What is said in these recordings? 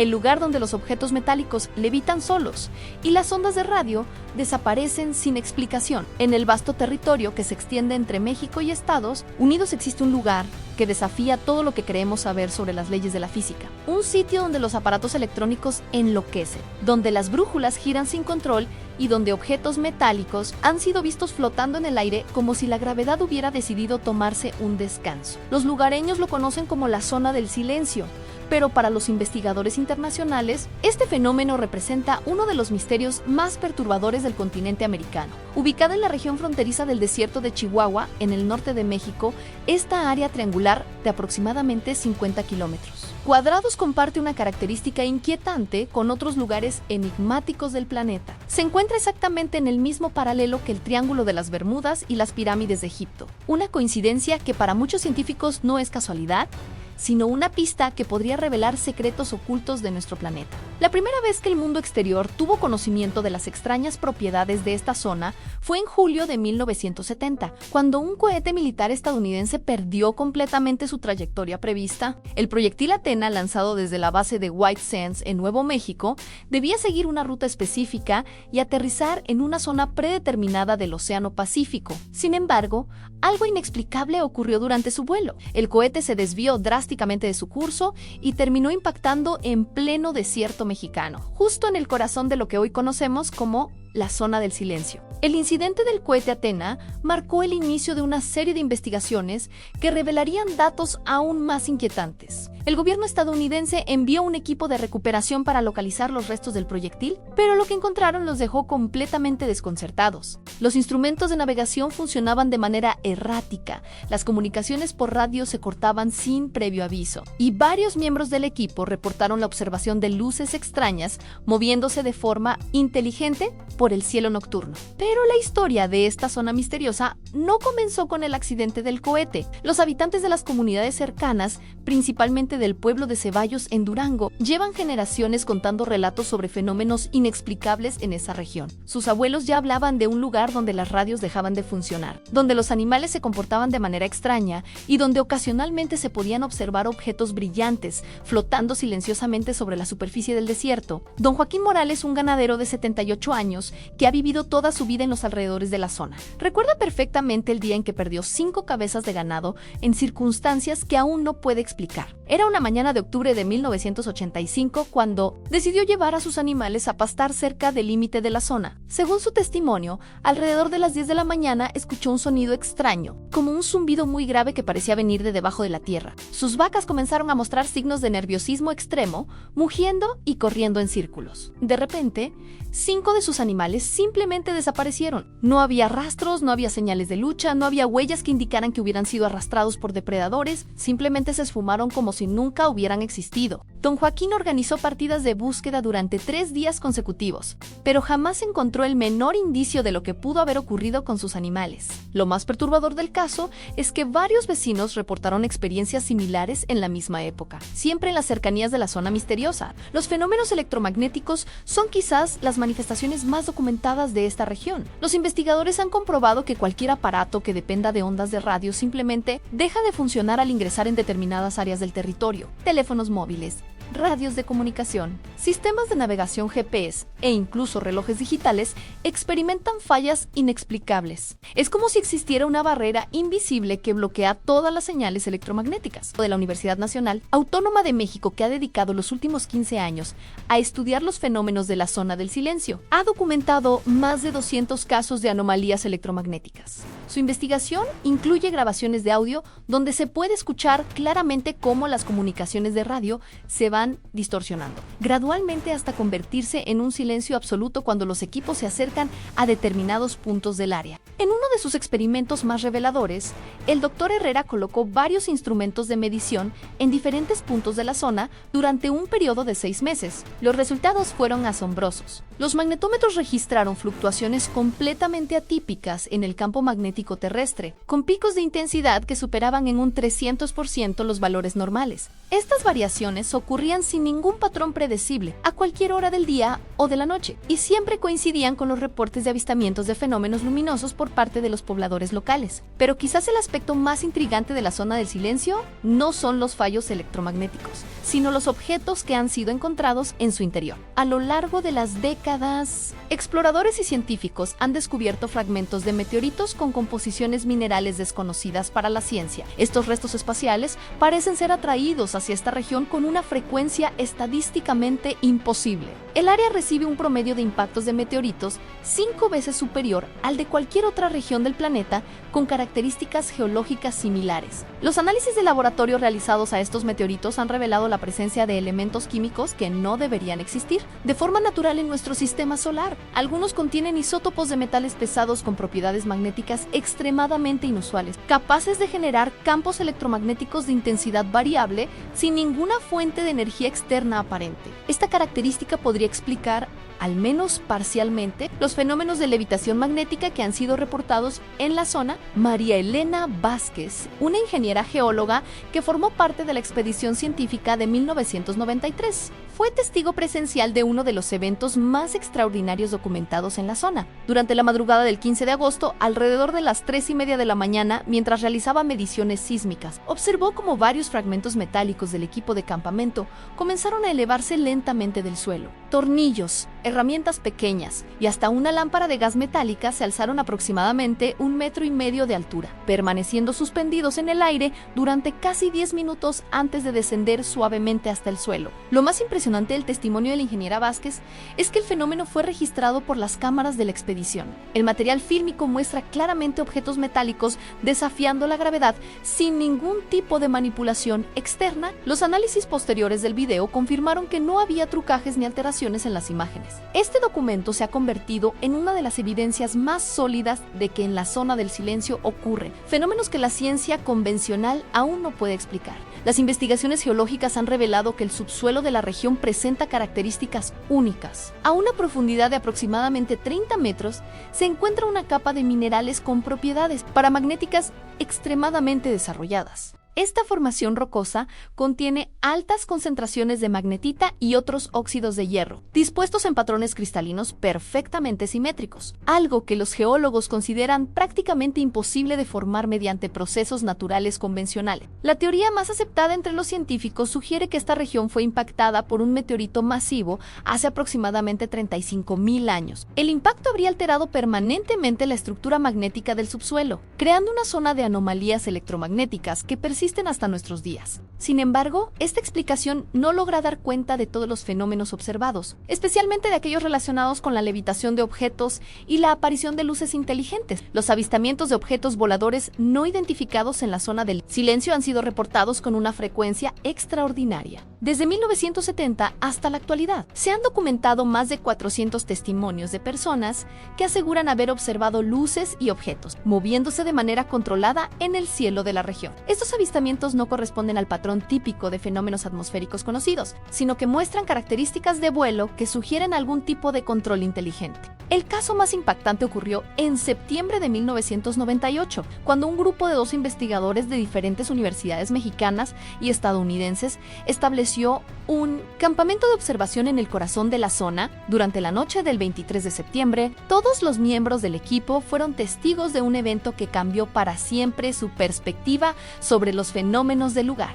el lugar donde los objetos metálicos levitan solos y las ondas de radio desaparecen sin explicación. En el vasto territorio que se extiende entre México y Estados Unidos existe un lugar que desafía todo lo que creemos saber sobre las leyes de la física. Un sitio donde los aparatos electrónicos enloquecen, donde las brújulas giran sin control y donde objetos metálicos han sido vistos flotando en el aire como si la gravedad hubiera decidido tomarse un descanso. Los lugareños lo conocen como la zona del silencio, pero para los investigadores internacionales, este fenómeno representa uno de los misterios más perturbadores del continente americano. Ubicada en la región fronteriza del desierto de Chihuahua, en el norte de México, esta área triangular de aproximadamente 50 kilómetros cuadrados comparte una característica inquietante con otros lugares enigmáticos del planeta. Se encuentra exactamente en el mismo paralelo que el Triángulo de las Bermudas y las pirámides de Egipto. Una coincidencia que para muchos científicos no es casualidad, sino una pista que podría revelar secretos ocultos de nuestro planeta. La primera vez que el mundo exterior tuvo conocimiento de las extrañas propiedades de esta zona fue en julio de 1970, cuando un cohete militar estadounidense perdió completamente su trayectoria prevista. El proyectil Athena, lanzado desde la base de White Sands en Nuevo México, debía seguir una ruta específica y aterrizar en una zona predeterminada del Océano Pacífico. Sin embargo, algo inexplicable ocurrió durante su vuelo. El cohete se desvió drásticamente de su curso y terminó impactando en pleno desierto mexicano, justo en el corazón de lo que hoy conocemos como la zona del silencio. El incidente del cohete Athena marcó el inicio de una serie de investigaciones que revelarían datos aún más inquietantes. El gobierno estadounidense envió un equipo de recuperación para localizar los restos del proyectil, pero lo que encontraron los dejó completamente desconcertados. Los instrumentos de navegación funcionaban de manera errática, las comunicaciones por radio se cortaban sin previo aviso, y varios miembros del equipo reportaron la observación de luces extrañas moviéndose de forma inteligente por el cielo nocturno. Pero la historia de esta zona misteriosa no comenzó con el accidente del cohete. Los habitantes de las comunidades cercanas, principalmente del pueblo de Ceballos en Durango, llevan generaciones contando relatos sobre fenómenos inexplicables en esa región. Sus abuelos ya hablaban de un lugar donde las radios dejaban de funcionar, donde los animales se comportaban de manera extraña y donde ocasionalmente se podían observar objetos brillantes flotando silenciosamente sobre la superficie del desierto. Don Joaquín Morales, un ganadero de 78 años que ha vivido toda su vida en los alrededores de la zona, recuerda perfectamente el día en que perdió 5 cabezas de ganado en circunstancias que aún no puede explicar. Era una mañana de octubre de 1985 cuando decidió llevar a sus animales a pastar cerca del límite de la zona. Según su testimonio, alrededor de las 10 de la mañana escuchó un sonido extraño, como un zumbido muy grave que parecía venir de debajo de la tierra. Sus vacas comenzaron a mostrar signos de nerviosismo extremo, mugiendo y corriendo en círculos. De repente, 5 de sus animales simplemente desaparecieron. No había rastros, no había señales de lucha, no había huellas que indicaran que hubieran sido arrastrados por depredadores, simplemente se esfumaron como si nunca hubieran existido. Don Joaquín organizó partidas de búsqueda durante 3 días consecutivos, pero jamás encontró el menor indicio de lo que pudo haber ocurrido con sus animales. Lo más perturbador del caso es que varios vecinos reportaron experiencias similares en la misma época, siempre en las cercanías de la zona misteriosa. Los fenómenos electromagnéticos son quizás las manifestaciones más documentadas de esta región. Los investigadores han comprobado que cualquier aparato que dependa de ondas de radio simplemente deja de funcionar al ingresar en determinadas áreas del territorio. Teléfonos móviles, radios de comunicación, sistemas de navegación GPS e incluso relojes digitales experimentan fallas inexplicables. Es como si existiera una barrera invisible que bloquea todas las señales electromagnéticas. De la Universidad Nacional Autónoma de México, que ha dedicado los últimos 15 años a estudiar los fenómenos de la zona del silencio, ha documentado más de 200 casos de anomalías electromagnéticas. Su investigación incluye grabaciones de audio donde se puede escuchar claramente cómo las comunicaciones de radio se van distorsionando, gradualmente hasta convertirse en un silencio absoluto cuando los equipos se acercan a determinados puntos del área. En uno de sus experimentos más reveladores, el Dr. Herrera colocó varios instrumentos de medición en diferentes puntos de la zona durante un periodo de 6 meses. Los resultados fueron asombrosos. Los magnetómetros registraron fluctuaciones completamente atípicas en el campo magnético terrestre, con picos de intensidad que superaban en un 300% los valores normales. Estas variaciones ocurrían sin ningún patrón predecible, a cualquier hora del día o de la noche, y siempre coincidían con los reportes de avistamientos de fenómenos luminosos por parte mente de los pobladores locales. Pero quizás el aspecto más intrigante de la zona del silencio no son los fallos electromagnéticos, sino los objetos que han sido encontrados en su interior. A lo largo de las décadas, exploradores y científicos han descubierto fragmentos de meteoritos con composiciones minerales desconocidas para la ciencia. Estos restos espaciales parecen ser atraídos hacia esta región con una frecuencia estadísticamente imposible. El área recibe un promedio de impactos de meteoritos 5 veces superior al de cualquier otra región del planeta con características geológicas similares. Los análisis de laboratorio realizados a estos meteoritos han revelado la presencia de elementos químicos que no deberían existir de forma natural en nuestro sistema solar. Algunos contienen isótopos de metales pesados con propiedades magnéticas extremadamente inusuales, capaces de generar campos electromagnéticos de intensidad variable sin ninguna fuente de energía externa aparente. Esta característica podría explicar, al menos parcialmente, los fenómenos de levitación magnética que han sido reportados en la zona. María Elena Vázquez, una ingeniera geóloga que formó parte de la expedición científica de 1993, fue testigo presencial de uno de los eventos más extraordinarios documentados en la zona. Durante la madrugada del 15 de agosto, alrededor de las 3:30 de la mañana, mientras realizaba mediciones sísmicas, observó cómo varios fragmentos metálicos del equipo de campamento comenzaron a elevarse lentamente del suelo. Tornillos, herramientas pequeñas y hasta una lámpara de gas metálica se alzaron aproximadamente 1,5 metros de altura, permaneciendo suspendidos en el aire durante casi 10 minutos antes de descender suavemente hasta el suelo. Lo más impresionante del testimonio de la ingeniera Vázquez es que el fenómeno fue registrado por las cámaras de la expedición. El material fílmico muestra claramente objetos metálicos desafiando la gravedad sin ningún tipo de manipulación externa. Los análisis posteriores del video confirmaron que no había trucajes ni alteraciones en las imágenes. Este documento se ha convertido en una de las evidencias más sólidas de que en la zona del silencio ocurren fenómenos que la ciencia convencional aún no puede explicar. Las investigaciones geológicas han revelado que el subsuelo de la región presenta características únicas. A una profundidad de aproximadamente 30 metros se encuentra una capa de minerales con propiedades paramagnéticas extremadamente desarrolladas. Esta formación rocosa contiene altas concentraciones de magnetita y otros óxidos de hierro, dispuestos en patrones cristalinos perfectamente simétricos, algo que los geólogos consideran prácticamente imposible de formar mediante procesos naturales convencionales. La teoría más aceptada entre los científicos sugiere que esta región fue impactada por un meteorito masivo hace aproximadamente 35.000 años. El impacto habría alterado permanentemente la estructura magnética del subsuelo, creando una zona de anomalías electromagnéticas que persisten hasta nuestros días. Sin embargo, esta explicación no logra dar cuenta de todos los fenómenos observados, especialmente de aquellos relacionados con la levitación de objetos y la aparición de luces inteligentes. Los avistamientos de objetos voladores no identificados en la zona del silencio han sido reportados con una frecuencia extraordinaria. Desde 1970 hasta la actualidad, se han documentado más de 400 testimonios de personas que aseguran haber observado luces y objetos moviéndose de manera controlada en el cielo de la región. Estos avistamientos no corresponden al patrón típico de fenómenos atmosféricos conocidos, sino que muestran características de vuelo que sugieren algún tipo de control inteligente. El caso más impactante ocurrió en septiembre de 1998, cuando un grupo de 2 investigadores de diferentes universidades mexicanas y estadounidenses estableció un campamento de observación en el corazón de la zona. Durante la noche del 23 de septiembre, todos los miembros del equipo fueron testigos de un evento que cambió para siempre su perspectiva sobre los fenómenos del lugar.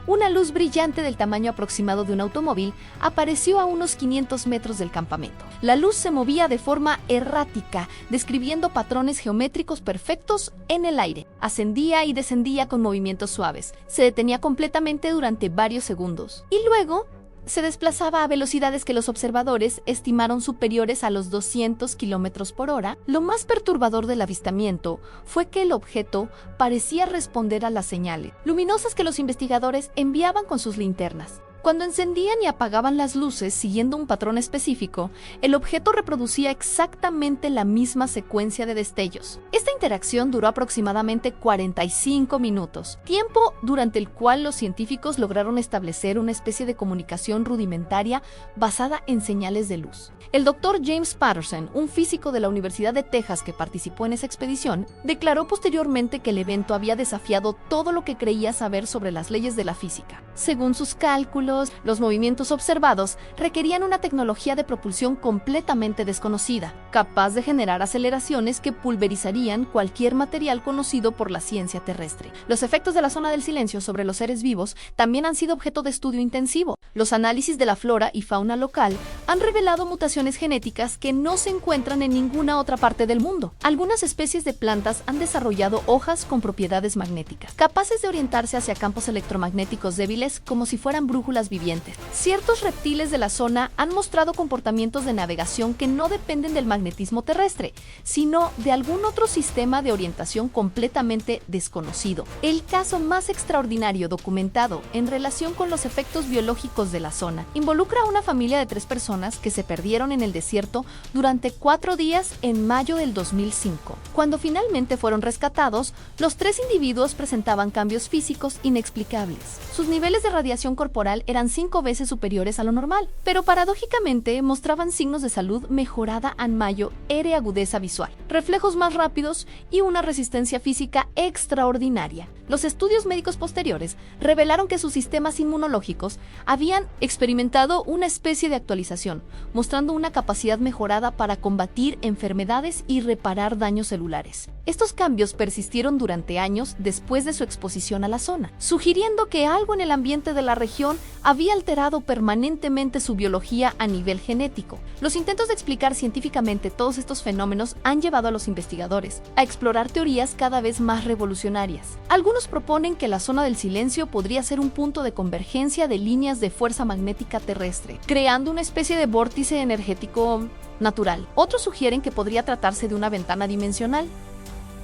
Una luz brillante del tamaño aproximado de un automóvil apareció a unos 500 metros del campamento. La luz se movía de forma errática, describiendo patrones geométricos perfectos en el aire. Ascendía y descendía con movimientos suaves. Se detenía completamente durante varios segundos. Y luego se desplazaba a velocidades que los observadores estimaron superiores a los 200 kilómetros por hora. Lo más perturbador del avistamiento fue que el objeto parecía responder a las señales luminosas que los investigadores enviaban con sus linternas. Cuando encendían y apagaban las luces siguiendo un patrón específico, el objeto reproducía exactamente la misma secuencia de destellos. Esta interacción duró aproximadamente 45 minutos, tiempo durante el cual los científicos lograron establecer una especie de comunicación rudimentaria basada en señales de luz. El doctor James Patterson, un físico de la Universidad de Texas que participó en esa expedición, declaró posteriormente que el evento había desafiado todo lo que creía saber sobre las leyes de la física. Según sus cálculos, los movimientos observados requerían una tecnología de propulsión completamente desconocida, capaz de generar aceleraciones que pulverizarían cualquier material conocido por la ciencia terrestre. Los efectos de la zona del silencio sobre los seres vivos también han sido objeto de estudio intensivo. Los análisis de la flora y fauna local han revelado mutaciones genéticas que no se encuentran en ninguna otra parte del mundo. Algunas especies de plantas han desarrollado hojas con propiedades magnéticas, capaces de orientarse hacia campos electromagnéticos débiles como si fueran brújulas vivientes. Ciertos reptiles de la zona han mostrado comportamientos de navegación que no dependen del magnetismo terrestre, sino de algún otro sistema de orientación completamente desconocido. El caso más extraordinario documentado en relación con los efectos biológicos de la zona involucra a una familia de 3 personas que se perdieron en el desierto durante 4 días en mayo del 2005. Cuando finalmente fueron rescatados, los 3 individuos presentaban cambios físicos inexplicables. Sus niveles de radiación corporal eran 5 veces superiores a lo normal, pero paradójicamente mostraban signos de salud mejorada en mayo, agudeza visual, reflejos más rápidos y una resistencia física extraordinaria. Los estudios médicos posteriores revelaron que sus sistemas inmunológicos habían experimentado una especie de actualización, mostrando una capacidad mejorada para combatir enfermedades y reparar daños celulares. Estos cambios persistieron durante años después de su exposición a la zona, sugiriendo que algo en el ambiente de la región había alterado permanentemente su biología a nivel genético. Los intentos de explicar científicamente todos estos fenómenos han llevado a los investigadores a explorar teorías cada vez más revolucionarias. Algunos proponen que la zona del silencio podría ser un punto de convergencia de líneas de fuerza magnética terrestre, creando una especie de vórtice energético natural. Otros sugieren que podría tratarse de una ventana dimensional,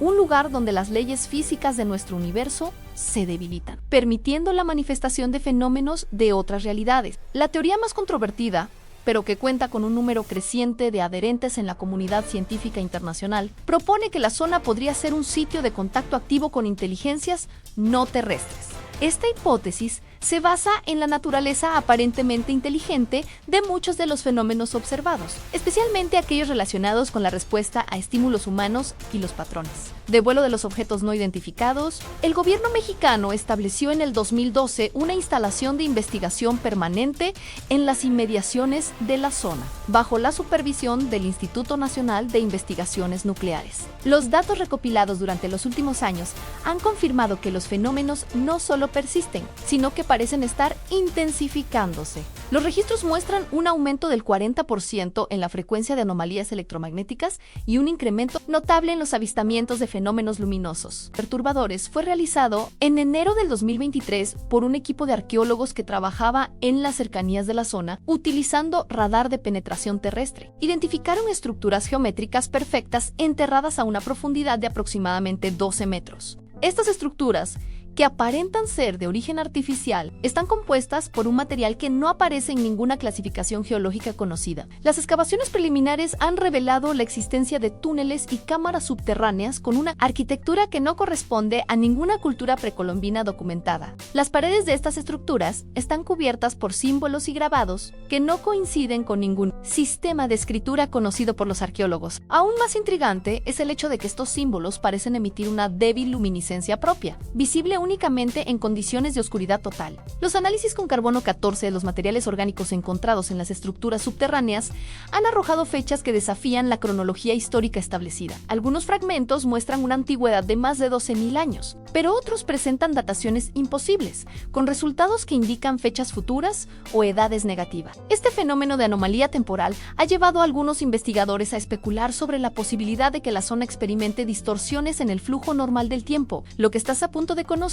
un lugar donde las leyes físicas de nuestro universo se debilitan, permitiendo la manifestación de fenómenos de otras realidades. La teoría más controvertida, pero que cuenta con un número creciente de adherentes en la comunidad científica internacional, propone que la zona podría ser un sitio de contacto activo con inteligencias no terrestres. Esta hipótesis se basa en la naturaleza aparentemente inteligente de muchos de los fenómenos observados, especialmente aquellos relacionados con la respuesta a estímulos humanos y los patrones de vuelo de los objetos no identificados. El gobierno mexicano estableció en el 2012 una instalación de investigación permanente en las inmediaciones de la zona, bajo la supervisión del Instituto Nacional de Investigaciones Nucleares. Los datos recopilados durante los últimos años han confirmado que los fenómenos no solo persisten, sino que parecen estar intensificándose. Los registros muestran un aumento del 40% en la frecuencia de anomalías electromagnéticas y un incremento notable en los avistamientos de fenómenos luminosos perturbadores. Fue realizado en enero del 2023 por un equipo de arqueólogos que trabajaba en las cercanías de la zona utilizando radar de penetración terrestre. Identificaron estructuras geométricas perfectas enterradas a una profundidad de aproximadamente 12 metros. Estas estructuras, que aparentan ser de origen artificial, están compuestas por un material que no aparece en ninguna clasificación geológica conocida. Las excavaciones preliminares han revelado la existencia de túneles y cámaras subterráneas con una arquitectura que no corresponde a ninguna cultura precolombina documentada. Las paredes de estas estructuras están cubiertas por símbolos y grabados que no coinciden con ningún sistema de escritura conocido por los arqueólogos. Aún más intrigante es el hecho de que estos símbolos parecen emitir una débil luminiscencia propia, visible únicamente en condiciones de oscuridad total. Los análisis con carbono 14 de los materiales orgánicos encontrados en las estructuras subterráneas han arrojado fechas que desafían la cronología histórica establecida. Algunos fragmentos muestran una antigüedad de más de 12.000 años, pero otros presentan dataciones imposibles, con resultados que indican fechas futuras o edades negativas. Este fenómeno de anomalía temporal ha llevado a algunos investigadores a especular sobre la posibilidad de que la zona experimente distorsiones en el flujo normal del tiempo. Lo que estás a punto de conocer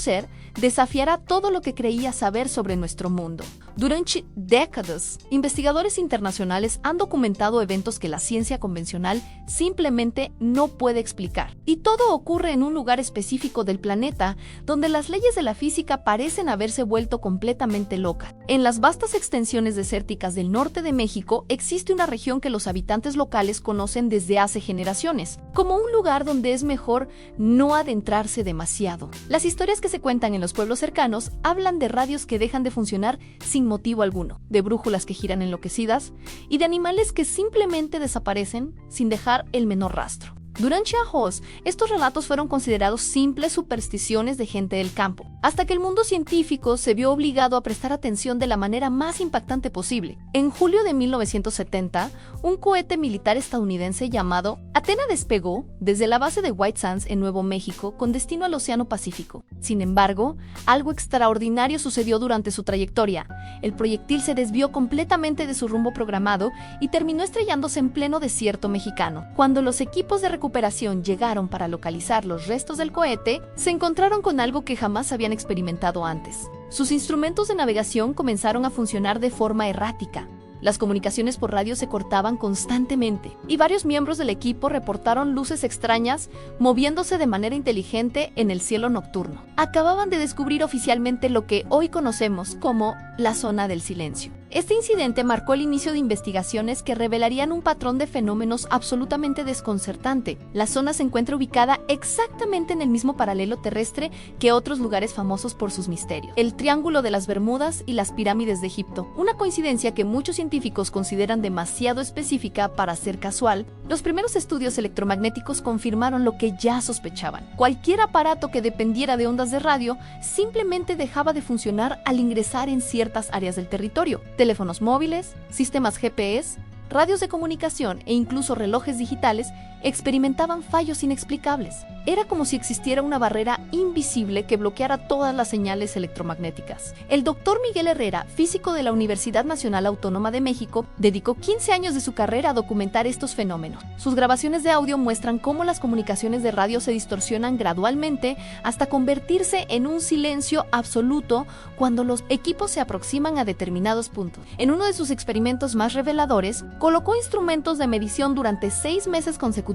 desafiará todo lo que creías saber sobre nuestro mundo. Durante décadas, investigadores internacionales han documentado eventos que la ciencia convencional simplemente no puede explicar. Y todo ocurre en un lugar específico del planeta donde las leyes de la física parecen haberse vuelto completamente locas. En las vastas extensiones desérticas del norte de México existe una región que los habitantes locales conocen desde hace generaciones, como un lugar donde es mejor no adentrarse demasiado. Las historias que se cuentan en los pueblos cercanos hablan de radios que dejan de funcionar sin motivo alguno, de brújulas que giran enloquecidas y de animales que simplemente desaparecen sin dejar el menor rastro. Durante años, estos relatos fueron considerados simples supersticiones de gente del campo, hasta que el mundo científico se vio obligado a prestar atención de la manera más impactante posible. En julio de 1970, un cohete militar estadounidense llamado Athena despegó desde la base de White Sands en Nuevo México con destino al Océano Pacífico. Sin embargo, algo extraordinario sucedió durante su trayectoria. El proyectil se desvió completamente de su rumbo programado y terminó estrellándose en pleno desierto mexicano. Cuando los equipos de recuperación llegaron para localizar los restos del cohete, se encontraron con algo que jamás habían experimentado antes. Sus instrumentos de navegación comenzaron a funcionar de forma errática. Las comunicaciones por radio se cortaban constantemente y varios miembros del equipo reportaron luces extrañas moviéndose de manera inteligente en el cielo nocturno. Acababan de descubrir oficialmente lo que hoy conocemos como la zona del silencio. Este incidente marcó el inicio de investigaciones que revelarían un patrón de fenómenos absolutamente desconcertante. La zona se encuentra ubicada exactamente en el mismo paralelo terrestre que otros lugares famosos por sus misterios: el Triángulo de las Bermudas y las pirámides de Egipto. Una coincidencia que muchos científicos consideran demasiado específica para ser casual. Los primeros estudios electromagnéticos confirmaron lo que ya sospechaban. Cualquier aparato que dependiera de ondas de radio simplemente dejaba de funcionar al ingresar en ciertas áreas del territorio. Teléfonos móviles, sistemas GPS, radios de comunicación e incluso relojes digitales experimentaban fallos inexplicables. Era como si existiera una barrera invisible que bloqueara todas las señales electromagnéticas. El doctor Miguel Herrera, físico de la Universidad Nacional Autónoma de México, dedicó 15 años de su carrera a documentar estos fenómenos. Sus grabaciones de audio muestran cómo las comunicaciones de radio se distorsionan gradualmente hasta convertirse en un silencio absoluto cuando los equipos se aproximan a determinados puntos. En uno de sus experimentos más reveladores, colocó instrumentos de medición durante 6 meses consecutivos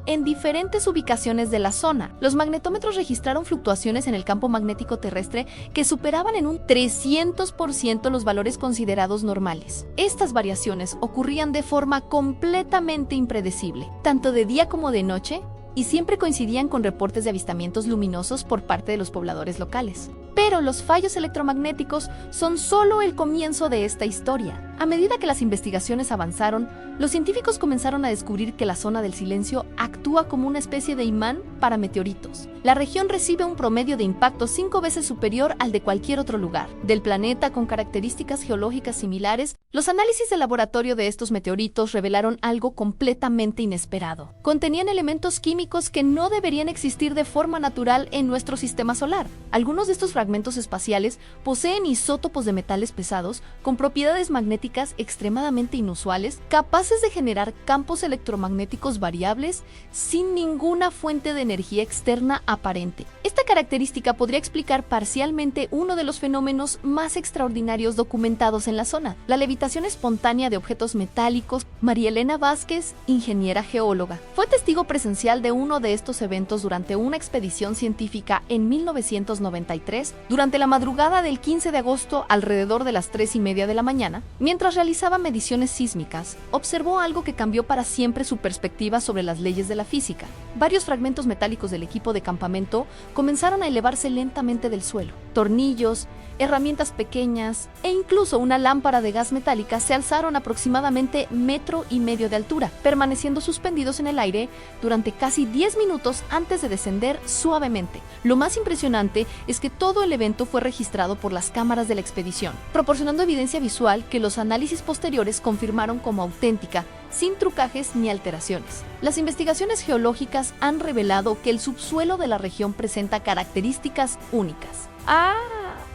en diferentes ubicaciones de la zona. Los magnetómetros registraron fluctuaciones en el campo magnético terrestre que superaban en un 300% los valores considerados normales. Estas variaciones ocurrían de forma completamente impredecible, tanto de día como de noche, y siempre coincidían con reportes de avistamientos luminosos por parte de los pobladores locales. Pero los fallos electromagnéticos son solo el comienzo de esta historia. A medida que las investigaciones avanzaron, los científicos comenzaron a descubrir que la zona del silencio actúa como una especie de imán para meteoritos. La región recibe un promedio de impacto 5 veces superior al de cualquier otro lugar del planeta con características geológicas similares. Los análisis de laboratorio de estos meteoritos revelaron algo completamente inesperado. Contenían elementos químicos que no deberían existir de forma natural en nuestro sistema solar. Algunos de estos fragmentos espaciales poseen isótopos de metales pesados con propiedades magnéticas extremadamente inusuales, capaces de generar campos electromagnéticos variables sin ninguna fuente de energía externa aparente. Esta característica podría explicar parcialmente uno de los fenómenos más extraordinarios documentados en la zona: la levitación espontánea de objetos metálicos. María Elena Vázquez, ingeniera geóloga, fue testigo presencial de uno de estos eventos durante una expedición científica en 1993, durante la madrugada del 15 de agosto alrededor de las 3:30 de la mañana. Mientras realizaba mediciones sísmicas, observó algo que cambió para siempre su perspectiva sobre las leyes de la física. Varios fragmentos metálicos del equipo de campamento comenzaron a elevarse lentamente del suelo. Tornillos, herramientas pequeñas e incluso una lámpara de gas metálica se alzaron aproximadamente 1,5 metros de altura, permaneciendo suspendidos en el aire durante casi 10 minutos antes de descender suavemente. Lo más impresionante es que todo el evento fue registrado por las cámaras de la expedición, proporcionando evidencia visual que los análisis posteriores confirmaron como auténtica, sin trucajes ni alteraciones. Las investigaciones geológicas han revelado que el subsuelo de la región presenta características únicas.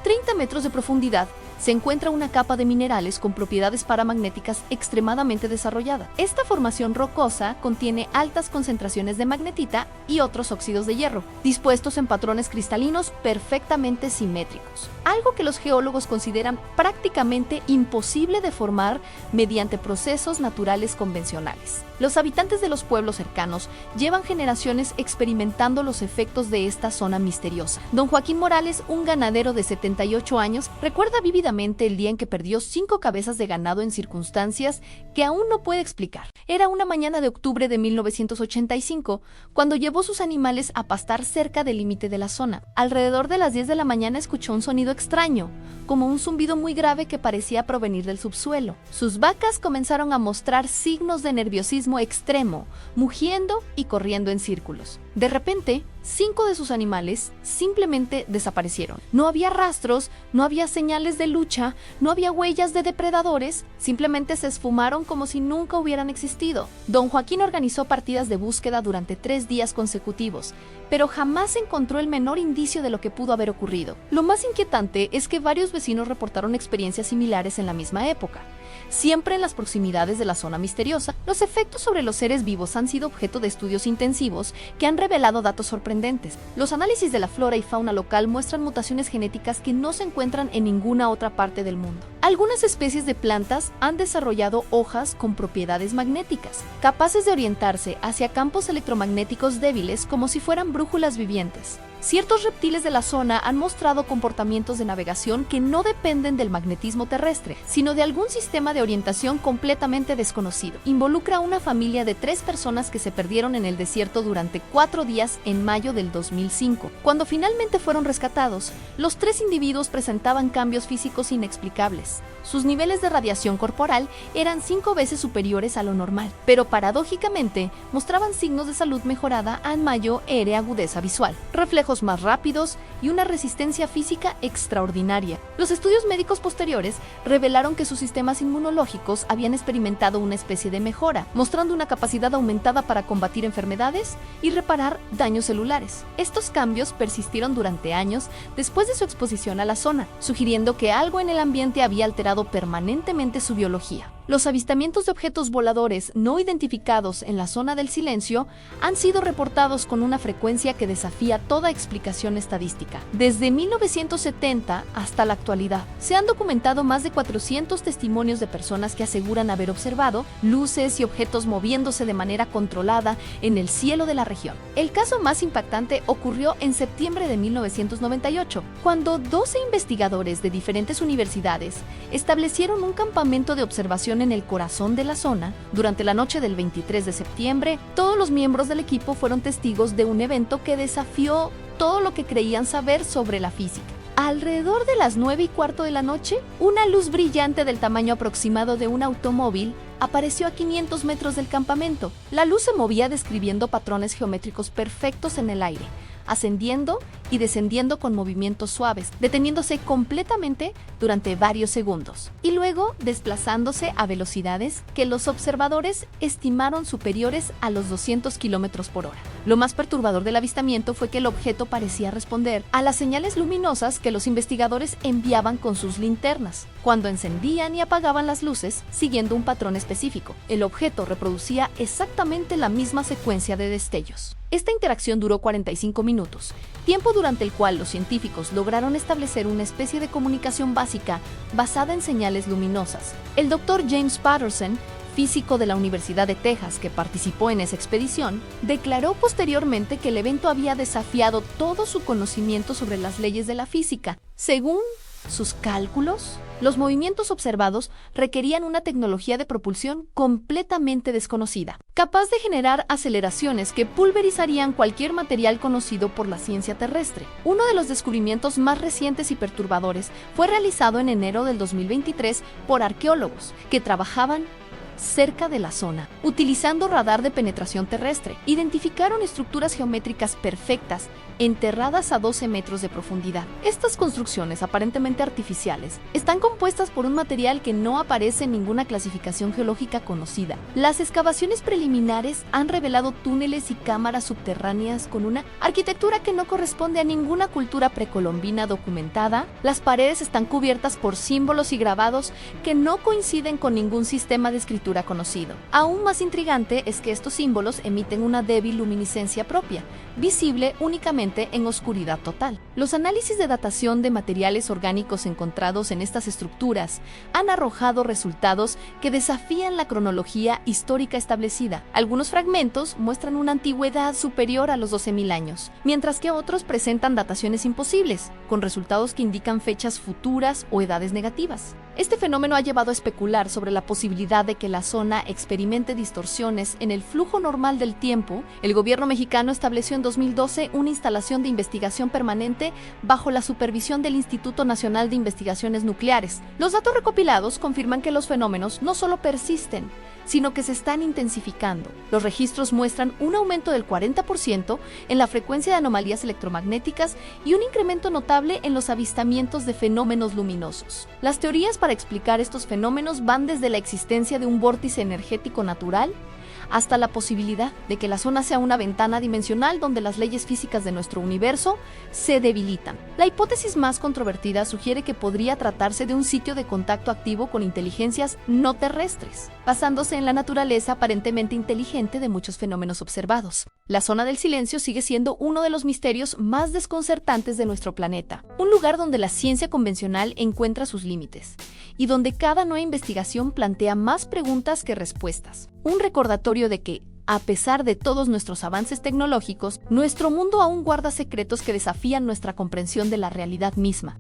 30 metros de profundidad se encuentra una capa de minerales con propiedades paramagnéticas extremadamente desarrollada. Esta formación rocosa contiene altas concentraciones de magnetita y otros óxidos de hierro, dispuestos en patrones cristalinos perfectamente simétricos, algo que los geólogos consideran prácticamente imposible de formar mediante procesos naturales convencionales. Los habitantes de los pueblos cercanos llevan generaciones experimentando los efectos de esta zona misteriosa. Don Joaquín Morales, un ganadero de 78 años, recuerda vívidamente vívidamente el día en que perdió 5 cabezas de ganado en circunstancias que aún no puede explicar. Era una mañana de octubre de 1985, cuando llevó sus animales a pastar cerca del límite de la zona. Alrededor de las 10 de la mañana escuchó un sonido extraño, como un zumbido muy grave que parecía provenir del subsuelo. Sus vacas comenzaron a mostrar signos de nerviosismo extremo, mugiendo y corriendo en círculos. De repente, 5 de sus animales simplemente desaparecieron. No había rastros, no había señales de lucha, no había huellas de depredadores, simplemente se esfumaron como si nunca hubieran existido. Don Joaquín organizó partidas de búsqueda durante 3 días consecutivos, pero jamás encontró el menor indicio de lo que pudo haber ocurrido. Lo más inquietante es que varios vecinos reportaron experiencias similares en la misma época. Siempre en las proximidades de la zona misteriosa, los efectos sobre los seres vivos han sido objeto de estudios intensivos que han revelado datos sorprendentes. Los análisis de la flora y fauna local muestran mutaciones genéticas que no se encuentran en ninguna otra parte del mundo. Algunas especies de plantas han desarrollado hojas con propiedades magnéticas, capaces de orientarse hacia campos electromagnéticos débiles como si fueran brújulas vivientes. Ciertos reptiles de la zona han mostrado comportamientos de navegación que no dependen del magnetismo terrestre, sino de algún sistema de orientación completamente desconocido. Involucra a una familia de 3 personas que se perdieron en el desierto durante 4 días en mayo del 2005. Cuando finalmente fueron rescatados, los 3 individuos presentaban cambios físicos inexplicables. Sus niveles de radiación corporal eran 5 veces superiores a lo normal, pero paradójicamente mostraban signos de salud mejorada en mayo e agudeza visual, reflejos más rápidos y una resistencia física extraordinaria. Los estudios médicos posteriores revelaron que sus sistemas inmunológicos habían experimentado una especie de mejora, mostrando una capacidad aumentada para combatir enfermedades y reparar daños celulares. Estos cambios persistieron durante años después de su exposición a la zona, sugiriendo que algo en el ambiente había alterado permanentemente su biología. Los avistamientos de objetos voladores no identificados en la zona del silencio han sido reportados con una frecuencia que desafía toda explicación estadística. Desde 1970 hasta la actualidad, se han documentado más de 400 testimonios de personas que aseguran haber observado luces y objetos moviéndose de manera controlada en el cielo de la región. El caso más impactante ocurrió en septiembre de 1998, cuando 12 investigadores de diferentes universidades establecieron un campamento de observación en el corazón de la zona. Durante la noche del 23 de septiembre, todos los miembros del equipo fueron testigos de un evento que desafió todo lo que creían saber sobre la física. Alrededor de las 9:15 de la noche, una luz brillante del tamaño aproximado de un automóvil apareció a 500 metros del campamento. La luz se movía describiendo patrones geométricos perfectos en el aire, ascendiendo y descendiendo con movimientos suaves, deteniéndose completamente durante varios segundos, y luego desplazándose a velocidades que los observadores estimaron superiores a los 200 kilómetros por hora. Lo más perturbador del avistamiento fue que el objeto parecía responder a las señales luminosas que los investigadores enviaban con sus linternas, cuando encendían y apagaban las luces siguiendo un patrón específico. El objeto reproducía exactamente la misma secuencia de destellos. Esta interacción duró 45 minutos, tiempo durante el cual los científicos lograron establecer una especie de comunicación básica basada en señales luminosas. El Dr. James Patterson, físico de la Universidad de Texas que participó en esa expedición, declaró posteriormente que el evento había desafiado todo su conocimiento sobre las leyes de la física. Según sus cálculos, los movimientos observados requerían una tecnología de propulsión completamente desconocida, capaz de generar aceleraciones que pulverizarían cualquier material conocido por la ciencia terrestre. Uno de los descubrimientos más recientes y perturbadores fue realizado en enero del 2023 por arqueólogos que trabajaban cerca de la zona. Utilizando radar de penetración terrestre, identificaron estructuras geométricas perfectas enterradas a 12 metros de profundidad. Estas construcciones, aparentemente artificiales, están compuestas por un material que no aparece en ninguna clasificación geológica conocida. Las excavaciones preliminares han revelado túneles y cámaras subterráneas con una arquitectura que no corresponde a ninguna cultura precolombina documentada. Las paredes están cubiertas por símbolos y grabados que no coinciden con ningún sistema de escritura estructura conocido. Aún más intrigante es que estos símbolos emiten una débil luminiscencia propia, visible únicamente en oscuridad total. Los análisis de datación de materiales orgánicos encontrados en estas estructuras han arrojado resultados que desafían la cronología histórica establecida. Algunos fragmentos muestran una antigüedad superior a los 12.000 años, mientras que otros presentan dataciones imposibles, con resultados que indican fechas futuras o edades negativas. Este fenómeno ha llevado a especular sobre la posibilidad de que la zona experimente distorsiones en el flujo normal del tiempo. El gobierno mexicano estableció en 2012 una instalación de investigación permanente bajo la supervisión del Instituto Nacional de Investigaciones Nucleares. Los datos recopilados confirman que los fenómenos no solo persisten, sino que se están intensificando. Los registros muestran un aumento del 40% en la frecuencia de anomalías electromagnéticas y un incremento notable en los avistamientos de fenómenos luminosos. Las teorías para explicar estos fenómenos van desde la existencia de un vórtice energético natural hasta la posibilidad de que la zona sea una ventana dimensional donde las leyes físicas de nuestro universo se debilitan. La hipótesis más controvertida sugiere que podría tratarse de un sitio de contacto activo con inteligencias no terrestres, basándose en la naturaleza aparentemente inteligente de muchos fenómenos observados. La zona del silencio sigue siendo uno de los misterios más desconcertantes de nuestro planeta, un lugar donde la ciencia convencional encuentra sus límites y donde cada nueva investigación plantea más preguntas que respuestas. Un recordatorio de que, a pesar de todos nuestros avances tecnológicos, nuestro mundo aún guarda secretos que desafían nuestra comprensión de la realidad misma.